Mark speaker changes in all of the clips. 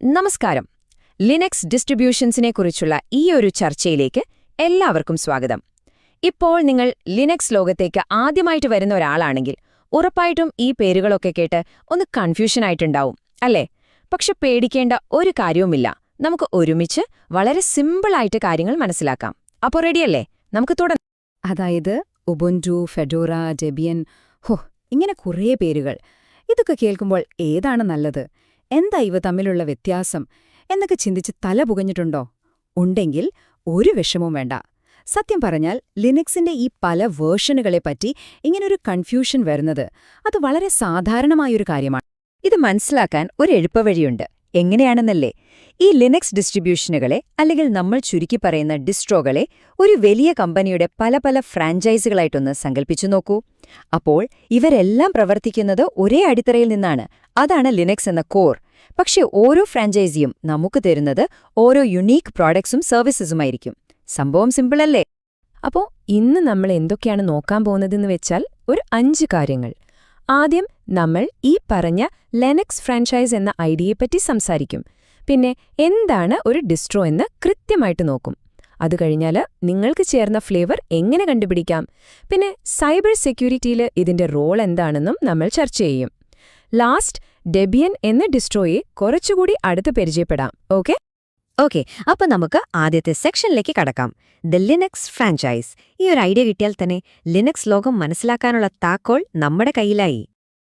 Speaker 1: നമസ്കാരം. ലിനക്സ് ഡിസ്ട്രിബ്യൂഷൻസിനെക്കുറിച്ചുള്ള ഈ ഒരു ചർച്ചയിലേക്ക് എല്ലാവർക്കും സ്വാഗതം. ഇപ്പോൾ നിങ്ങൾ ലിനക്സ് ലോകത്തേക്ക് ആദ്യമായിട്ട് വരുന്ന ഒരാളാണെങ്കിൽ ഉറപ്പായിട്ടും ഈ പേരുകളൊക്കെ കേട്ട് ഒന്ന് കൺഫ്യൂഷനായിട്ടുണ്ടാവും, അല്ലേ? പക്ഷെ പേടിക്കേണ്ട ഒരു കാര്യവുമില്ല. നമുക്ക് ഒരുമിച്ച് വളരെ സിമ്പിളായിട്ട് കാര്യങ്ങൾ മനസ്സിലാക്കാം. അപ്പോൾ റെഡിയല്ലേ? നമുക്ക് തുടങ്ങാം.
Speaker 2: അതായത് ഉബുന്റു, ഫെഡോറ, ഡെബിയൻ, ഇങ്ങനെ കുറേ പേരുകൾ. ഇതൊക്കെ കേൾക്കുമ്പോൾ ഏതാണ് നല്ലത്, എന്താ ഇവ തമ്മിലുള്ള വ്യത്യാസം എന്നൊക്കെ ചിന്തിച്ച് തല പുകഞ്ഞിട്ടുണ്ടോ? ഉണ്ടെങ്കിൽ ഒരു വിഷമവും വേണ്ട. സത്യം പറഞ്ഞാൽ ലിനക്സിന്റെ ഈ പല വേർഷനുകളെപ്പറ്റി ഇങ്ങനൊരു കൺഫ്യൂഷൻ വരുന്നത് അത് വളരെ സാധാരണമായൊരു കാര്യമാണ്.
Speaker 1: ഇത് മനസ്സിലാക്കാൻ ഒരു എളുപ്പവഴിയുണ്ട്. എങ്ങനെയാണെന്നല്ലേ? ഈ ലിനക്സ് ഡിസ്ട്രിബ്യൂഷനുകളെ, അല്ലെങ്കിൽ നമ്മൾ ചുരുക്കി പറയുന്ന ഡിസ്ട്രോകളെ, ഒരു വലിയ കമ്പനിയുടെ പല പല ഫ്രാഞ്ചൈസികളായിട്ടൊന്ന് സങ്കല്പിച്ചു നോക്കൂ. അപ്പോൾ ഇവരെല്ലാം പ്രവർത്തിക്കുന്നത് ഒരേ അടിത്തറയിൽ നിന്നാണ്. അതാണ് ലിനക്സ് എന്ന കോർ. പക്ഷെ ഓരോ ഫ്രാഞ്ചൈസിയും നമുക്ക് തരുന്നത് ഓരോ യുണീക്ക് പ്രോഡക്ട്സും സർവീസസുമായിരിക്കും. സംഭവം സിമ്പിളല്ലേ? അപ്പോൾ ഇന്ന് നമ്മൾ എന്തൊക്കെയാണ് നോക്കാൻ പോകുന്നതെന്ന് വെച്ചാൽ ഒരു 5 കാര്യങ്ങൾ. ആദ്യം നമ്മൾ ഈ പറഞ്ഞ ലിനക്സ് ഫ്രാഞ്ചൈസ് എന്ന ഐഡിയയെപ്പറ്റി സംസാരിക്കും. പിന്നെ എന്താണ് ഒരു ഡിസ്ട്രോ എന്ന് കൃത്യമായിട്ട് നോക്കും. അത് കഴിഞ്ഞാൽ നിങ്ങൾക്ക് ചേർന്ന ഫ്ലേവർ എങ്ങനെ കണ്ടുപിടിക്കാം, പിന്നെ സൈബർ സെക്യൂരിറ്റിയിൽ ഇതിന്റെ റോൾ എന്താണെന്നും നമ്മൾ ചർച്ച ചെയ്യും. ലാസ്റ്റ് ഡെബിയൻ എന്ന ഡിസ്ട്രോയെ കുറച്ചുകൂടി അടുത്ത് പരിചയപ്പെടാം. ഓക്കെ, അപ്പൊ നമുക്ക് ആദ്യത്തെ സെക്ഷനിലേക്ക് കടക്കാം. The Linux franchise. ഈ ഒരു ഐഡിയ കിട്ടിയാൽ തന്നെ ലിനക്സ് ലോകം മനസ്സിലാക്കാനുള്ള താക്കോൽ നമ്മുടെ കയ്യിലായി.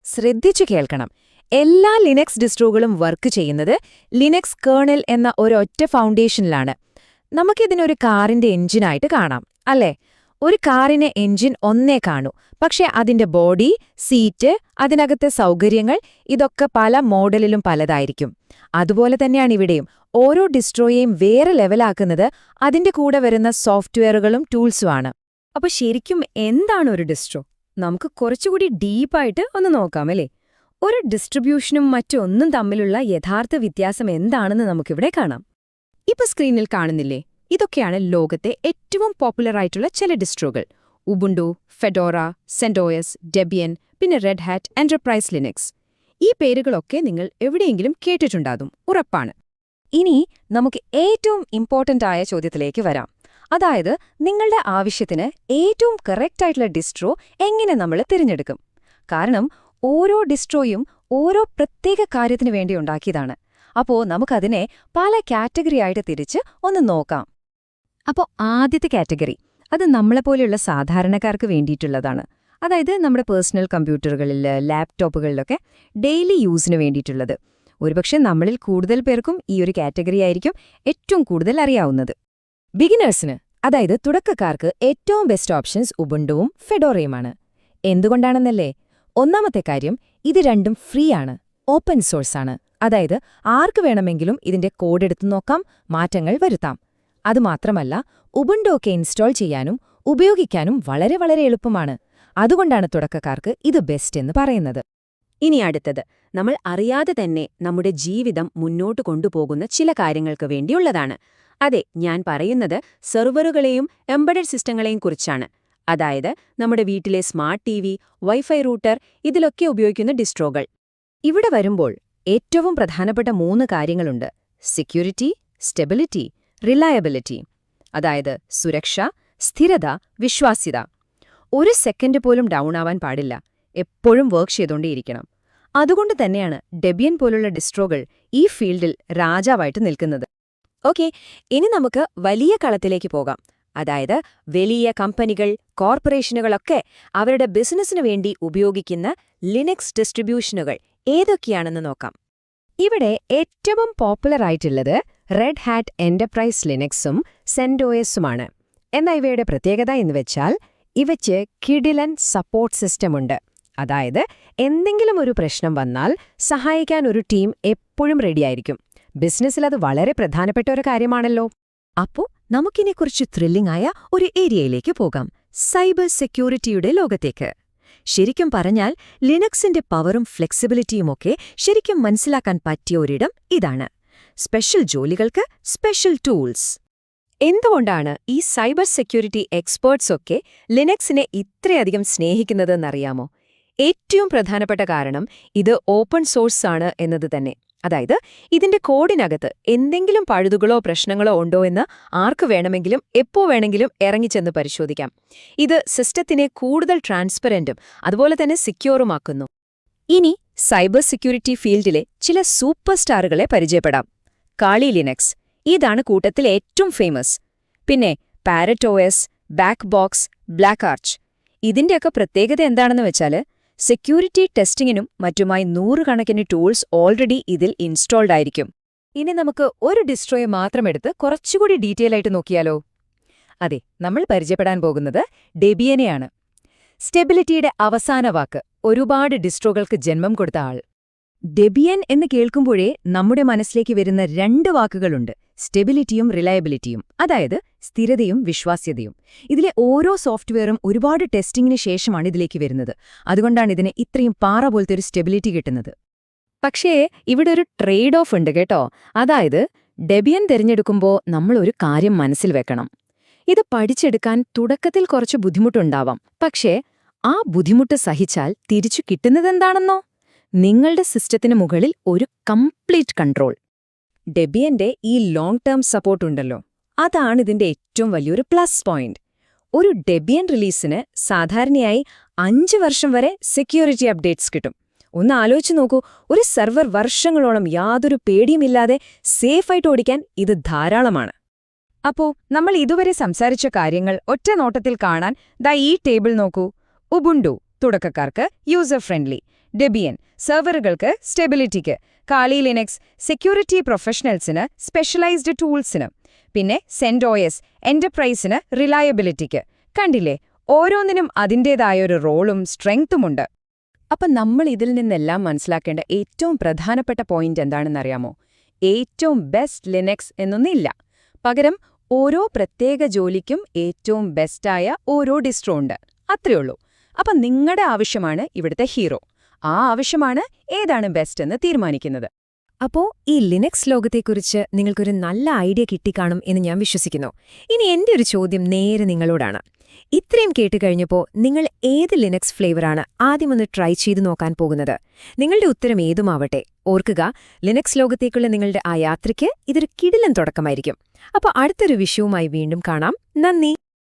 Speaker 1: ശ്രദ്ധിച്ചു കേൾക്കണം. എല്ലാ ലിനക്സ് ഡിസ്ട്രോകളും വർക്ക് ചെയ്യുന്നത് ലിനക്സ് കേർണൽ എന്ന ഒരൊറ്റ ഫൗണ്ടേഷനിലാണ്. നമുക്കിതിനൊരു കാറിന്റെ എഞ്ചിനായിട്ട് കാണാം, അല്ലേ? ഒരു കാറിന് എഞ്ചിൻ ഒന്നേ കാണൂ, പക്ഷെ അതിന്റെ ബോഡി, സീറ്റ്, അതിനകത്തെ സൗകര്യങ്ങൾ ഇതൊക്കെ പല മോഡലിലും പലതായിരിക്കും. അതുപോലെ തന്നെയാണ് ഇവിടെയും. ഓരോ ഡിസ്ട്രോയെയും വേറെ ലെവലാക്കുന്നത് അതിന്റെ കൂടെ വരുന്ന സോഫ്റ്റ്വെയറുകളും ടൂൾസുമാണ്. അപ്പൊ ശരിക്കും എന്താണ് ഒരു ഡിസ്ട്രോ? നമുക്ക് കുറച്ചുകൂടി ഡീപ്പായിട്ട് ഒന്ന് നോക്കാം, അല്ലേ? ഒരു ഡിസ്ട്രിബ്യൂഷനും മറ്റൊന്നും തമ്മിലുള്ള യഥാർത്ഥ വ്യത്യാസം എന്താണെന്ന് നമുക്കിവിടെ കാണാം. ഇപ്പൊ സ്ക്രീനിൽ കാണുന്നില്ലേ? ഇതൊക്കെയാണ് ലോകത്തെ ഏറ്റവും പോപ്പുലറായിട്ടുള്ള ചില ഡിസ്ട്രോകൾ. ഉബുണ്ടു, ഫെഡോറ, സെന്റോയസ്, ഡെബിയൻ, പിന്നെ റെഡ് ഹാറ്റ്, എന്റർപ്രൈസ് ലിനക്സ്. ഈ പേരുകളൊക്കെ നിങ്ങൾ എവിടെയെങ്കിലും കേട്ടിട്ടുണ്ടാകും, ഉറപ്പാണ്. ഇനി നമുക്ക് ഏറ്റവും ഇമ്പോർട്ടന്റ് ആയ ചോദ്യത്തിലേക്ക് വരാം. അതായത് നിങ്ങളുടെ ആവശ്യത്തിന് ഏറ്റവും കറക്റ്റായിട്ടുള്ള ഡിസ്ട്രോ എങ്ങനെ നമ്മൾ തിരഞ്ഞെടുക്കും? കാരണം ഓരോ ഡിസ്ട്രോയും ഓരോ പ്രത്യേക കാര്യത്തിനു വേണ്ടി ഉണ്ടാക്കിയതാണ്. അപ്പോൾ നമുക്കതിനെ പല കാറ്റഗറി ആയിട്ട് തിരിച്ച് ഒന്ന് നോക്കാം. അപ്പോൾ ആദ്യത്തെ കാറ്റഗറി, അത് നമ്മളെപ്പോലെയുള്ള സാധാരണക്കാർക്ക് വേണ്ടിയിട്ടുള്ളതാണ്. അതായത് നമ്മുടെ പേഴ്സണൽ കമ്പ്യൂട്ടറുകളിൽ, ലാപ്ടോപ്പുകളിലൊക്കെ ഡെയിലി യൂസിന് വേണ്ടിയിട്ടുള്ളത്. ഒരുപക്ഷെ നമ്മളിൽ കൂടുതൽ പേർക്കും ഈ ഒരു കാറ്റഗറി ആയിരിക്കും ഏറ്റവും കൂടുതൽ അറിയാവുന്നത്. ബിഗിനേഴ്സിന്, അതായത് തുടക്കക്കാർക്ക് ഏറ്റവും ബെസ്റ്റ് ഓപ്ഷൻസ് ഉബുണ്ടുവും ഫെഡോറയുമാണ്. എന്തുകൊണ്ടാണെന്നല്ലേ? ഒന്നാമത്തെ കാര്യം, ഇത് രണ്ടും ഫ്രീ ആണ്, ഓപ്പൺ സോഴ്സ് ആണ്. അതായത് ആർക്ക് വേണമെങ്കിലും ഇതിന്റെ കോഡ് എടുത്തു നോക്കാം, മാറ്റങ്ങൾ വരുത്താം. അതുമാത്രമല്ല, ഉബുണ്ടു ഒക്കെ ഇൻസ്റ്റാൾ ചെയ്യാനും ഉപയോഗിക്കാനും വളരെ വളരെ എളുപ്പമാണ്. അതുകൊണ്ടാണ് തുടക്കക്കാർക്ക് ഇത് ബെസ്റ്റ് എന്ന് പറയുന്നത്. ഇനി അടുത്തത്, നമ്മൾ അറിയാതെ തന്നെ നമ്മുടെ ജീവിതം മുന്നോട്ട് കൊണ്ടുപോകുന്ന ചില കാര്യങ്ങൾക്ക് വേണ്ടിയുള്ളതാണ്. അതെ, ഞാൻ പറയുന്നത് സെർവറുകളെയും എംബഡഡ് സിസ്റ്റങ്ങളെയും കുറിച്ചാണ്. അതായത് നമ്മുടെ വീട്ടിലെ സ്മാർട്ട് ടിവി, വൈഫൈ റൂട്ടർ, ഇതിലൊക്കെ ഉപയോഗിക്കുന്ന ഡിസ്ട്രോകൾ. ഇവിടെ വരുമ്പോൾ ഏറ്റവും പ്രധാനപ്പെട്ട 3 കാര്യങ്ങളുണ്ട്: സെക്യൂരിറ്റി, സ്റ്റെബിലിറ്റി, റിലയബിലിറ്റി. അതായത് സുരക്ഷ, സ്ഥിരത, വിശ്വാസ്യത. ഒരു സെക്കൻഡ് പോലും ഡൗൺ ആവാൻ പാടില്ല, എപ്പോഴും വർക്ക് ചെയ്തുകൊണ്ടേയിരിക്കണം. അതുകൊണ്ട് തന്നെയാണ് ഡെബിയൻ പോലുള്ള ഡിസ്ട്രോകൾ ഈ ഫീൽഡിൽ രാജാവായിട്ട് നിൽക്കുന്നത്. ഓക്കെ, ഇനി നമുക്ക് വലിയ കളത്തിലേക്ക് പോകാം. അതായത് വലിയ കമ്പനികൾ, കോർപ്പറേഷനുകളൊക്കെ അവരുടെ ബിസിനസ്സിനു വേണ്ടി ഉപയോഗിക്കുന്ന ലിനക്സ് ഡിസ്ട്രിബ്യൂഷനുകൾ ഏതൊക്കെയാണെന്ന് നോക്കാം. ഇവിടെ ഏറ്റവും പോപ്പുലറായിട്ടുള്ളത് റെഡ് ഹാറ്റ് എന്റർപ്രൈസ് ലിനക്സും സെന്റോയസുമാണ്. എന്നാൽ ഇവയുടെ പ്രത്യേകത എന്നുവെച്ചാൽ ഇവയ്ക്ക് കിടിലൻ സപ്പോർട്ട് സിസ്റ്റമുണ്ട്. അതായത് എന്തെങ്കിലും ഒരു പ്രശ്നം വന്നാൽ സഹായിക്കാൻ ഒരു ടീം എപ്പോഴും റെഡിയായിരിക്കും. ബിസിനസ്സിൽ അത് വളരെ പ്രധാനപ്പെട്ട ഒരു കാര്യമാണല്ലോ. അപ്പോൾ നമുക്കിനെക്കുറിച്ച് ത്രില്ലിംഗ് ആയ ഒരു ഏരിയയിലേക്ക് പോകാം, സൈബർ സെക്യൂരിറ്റിയുടെ ലോകത്തേക്ക്. ശരിക്കും പറഞ്ഞാൽ ലിനക്സിന്റെ പവറും ഫ്ലെക്സിബിലിറ്റിയുമൊക്കെ ശരിക്കും മനസ്സിലാക്കാൻ പറ്റിയ ഒരിടം ഇതാണ്. സ്പെഷ്യൽ ജോലികൾക്ക് സ്പെഷ്യൽ ടൂൾസ്. എന്തുകൊണ്ടാണ് ഈ സൈബർ സെക്യൂരിറ്റി എക്സ്പേർട്സൊക്കെ ലിനക്സിനെ ഇത്രയധികം സ്നേഹിക്കുന്നതെന്നറിയാമോ? ഏറ്റവും പ്രധാനപ്പെട്ട കാരണം ഇത് ഓപ്പൺ സോഴ്സ് ആണ് എന്നത് തന്നെ.
Speaker 3: അതായത് ഇതിന്റെ കോഡിനകത്ത് എന്തെങ്കിലും പഴുതുകളോ പ്രശ്നങ്ങളോ ഉണ്ടോ എന്ന് ആർക്ക് വേണമെങ്കിലും എപ്പോ വേണമെങ്കിലും ഇറങ്ങിച്ചെന്ന് പരിശോധിക്കാം. ഇത് സിസ്റ്റത്തിനെ കൂടുതൽ ട്രാൻസ്പെറന്റും അതുപോലെ തന്നെ സിക്യോറുമാക്കുന്നു. ഇനി സൈബർ സെക്യൂരിറ്റി ഫീൽഡിലെ ചില സൂപ്പർ സ്റ്റാറുകളെ പരിചയപ്പെടാം. കാളി ലിനക്സ്, ഇതാണ് കൂട്ടത്തിൽ ഏറ്റവും ഫേമസ്. പിന്നെ parrot OS, back box, black arch. ഇതിന്റെയൊക്കെ പ്രത്യേകത എന്താണെന്ന് വെച്ചാൽ സെക്യൂരിറ്റി ടെസ്റ്റിങ്ങിനും മറ്റുമായി നൂറുകണക്കിന് ടൂൾസ് ഓൾറെഡി ഇതിൽ ഇൻസ്റ്റാൾഡ് ആയിരിക്കും.
Speaker 1: ഇനി നമുക്ക് ഒരു ഡിസ്ട്രോയെ മാത്രമെടുത്ത് കുറച്ചുകൂടി ഡീറ്റെയിൽ ആയിട്ട് നോക്കിയാലോ? അതെ, നമ്മൾ പരിചയപ്പെടാൻ പോകുന്നത് ഡെബിയനെയാണ്. സ്റ്റെബിലിറ്റിയുടെ അവസാന വാക്ക്, ഒരുപാട് ഡിസ്ട്രോകൾക്ക് ജന്മം കൊടുത്ത ആൾ. ഡെബിയൻ എന്ന് കേൾക്കുമ്പോഴേ നമ്മുടെ മനസ്സിലേക്ക് വരുന്ന രണ്ട് വാക്കുകളുണ്ട്: സ്റ്റെബിലിറ്റിയും റിലയബിലിറ്റിയും. അതായത് സ്ഥിരതയും വിശ്വാസ്യതയും. ഇതിലെ ഓരോ സോഫ്റ്റ്വെയറും ഒരുപാട് ടെസ്റ്റിംഗിന് ശേഷമാണ് ഇതിലേക്ക് വരുന്നത്. അതുകൊണ്ടാണ് ഇതിന് ഇത്രയും പാറ പോലത്തെ ഒരു സ്റ്റെബിലിറ്റി കിട്ടുന്നത്.
Speaker 3: പക്ഷേ ഇവിടെ ഒരു ട്രേഡ് ഓഫ് ഉണ്ട് കേട്ടോ. അതായത് ഡെബിയൻ തിരഞ്ഞെടുക്കുമ്പോൾ നമ്മൾ ഒരു കാര്യം മനസ്സിൽ വെക്കണം. ഇത് പഠിച്ചെടുക്കാൻ തുടക്കത്തിൽ കുറച്ച് ബുദ്ധിമുട്ടുണ്ടാവാം. പക്ഷേ ആ ബുദ്ധിമുട്ട് സഹിച്ചാൽ തിരിച്ചു കിട്ടുന്നതെന്താണെന്നോ? നിങ്ങളുടെ സിസ്റ്റത്തിന് മുകളിൽ ഒരു കംപ്ലീറ്റ് കൺട്രോൾ.
Speaker 1: ഡെബിയന്റെ ഈ ലോങ് ടേം സപ്പോർട്ട് ഉണ്ടല്ലോ, അതാണ് ഇതിന്റെ ഏറ്റവും വലിയൊരു പ്ലസ് പോയിന്റ്. ഒരു ഡെബിയൻ റിലീസിന് സാധാരണയായി 5 വർഷം വരെ സെക്യൂരിറ്റി അപ്ഡേറ്റ്സ് കിട്ടും. ഒന്ന് ആലോചിച്ച് നോക്കൂ, ഒരു സെർവർ വർഷങ്ങളോളം യാതൊരു പേടിയുമില്ലാതെ സേഫായിട്ട് ഓടിക്കാൻ ഇത് ധാരാളമാണ്. അപ്പോ നമ്മൾ ഇതുവരെ സംസാരിച്ച കാര്യങ്ങൾ ഒറ്റ നോട്ടത്തിൽ കാണാൻ ഈ ടേബിൾ നോക്കൂ. ഉബുണ്ടു തുടക്കക്കാർക്ക് യൂസർ ഫ്രണ്ട്ലി, ഡെബിയൻ സെർവറുകൾക്ക് സ്റ്റെബിലിറ്റിക്ക്, കാളി ലിനക്സ് സെക്യൂരിറ്റി പ്രൊഫഷണൽസിന് സ്പെഷ്യലൈസ്ഡ് ടൂൾസിന്, പിന്നെ CentOS എന്റർപ്രൈസിന് റിലയബിലിറ്റിക്ക്. കണ്ടില്ലേ, ഓരോന്നിനും അതിൻ്റേതായൊരു റോളും സ്ട്രെങ്ത്തുമുണ്ട്. അപ്പം നമ്മൾ ഇതിൽ നിന്നെല്ലാം മനസ്സിലാക്കേണ്ട ഏറ്റവും പ്രധാനപ്പെട്ട പോയിന്റ് എന്താണെന്നറിയാമോ? ഏറ്റവും ബെസ്റ്റ് ലിനക്സ് എന്നൊന്നില്ല. പകരം ഓരോ പ്രത്യേക ജോലിക്കും ഏറ്റവും ബെസ്റ്റായ ഓരോ ഡിസ്ട്രോ ഉണ്ട്. അത്രയുള്ളൂ. അപ്പം നിങ്ങളുടെ ആവശ്യമാണ് ഇവിടുത്തെ ഹീറോ. ആ ആവശ്യമാണ് ഏതാണ് ബെസ്റ്റ് എന്ന് തീരുമാനിക്കുന്നത്.
Speaker 3: അപ്പോ ഈ ലിനക്സ് ലോകത്തെക്കുറിച്ച് നിങ്ങൾക്കൊരു നല്ല ഐഡിയ കിട്ടിക്കാണും എന്ന് ഞാൻ വിശ്വസിക്കുന്നു. ഇനി എന്റെ ഒരു ചോദ്യം നേരെ നിങ്ങളോടാണ്. ഇത്രയും കേട്ടുകഴിഞ്ഞപ്പോൾ നിങ്ങൾ ഏത് ലിനക്സ് ഫ്ലേവറാണ് ആദ്യമൊന്ന് ട്രൈ ചെയ്തു നോക്കാൻ പോകുന്നത്? നിങ്ങളുടെ ഉത്തരം ഏതുമാവട്ടെ, ഓർക്കുക, ലിനക്സ് ലോകത്തേക്കുള്ള നിങ്ങളുടെ ആ യാത്രയ്ക്ക് ഇതൊരു കിടിലൻ തുടക്കമായിരിക്കും. അപ്പോൾ അടുത്തൊരു വിഷയവുമായി വീണ്ടും കാണാം. നന്ദി.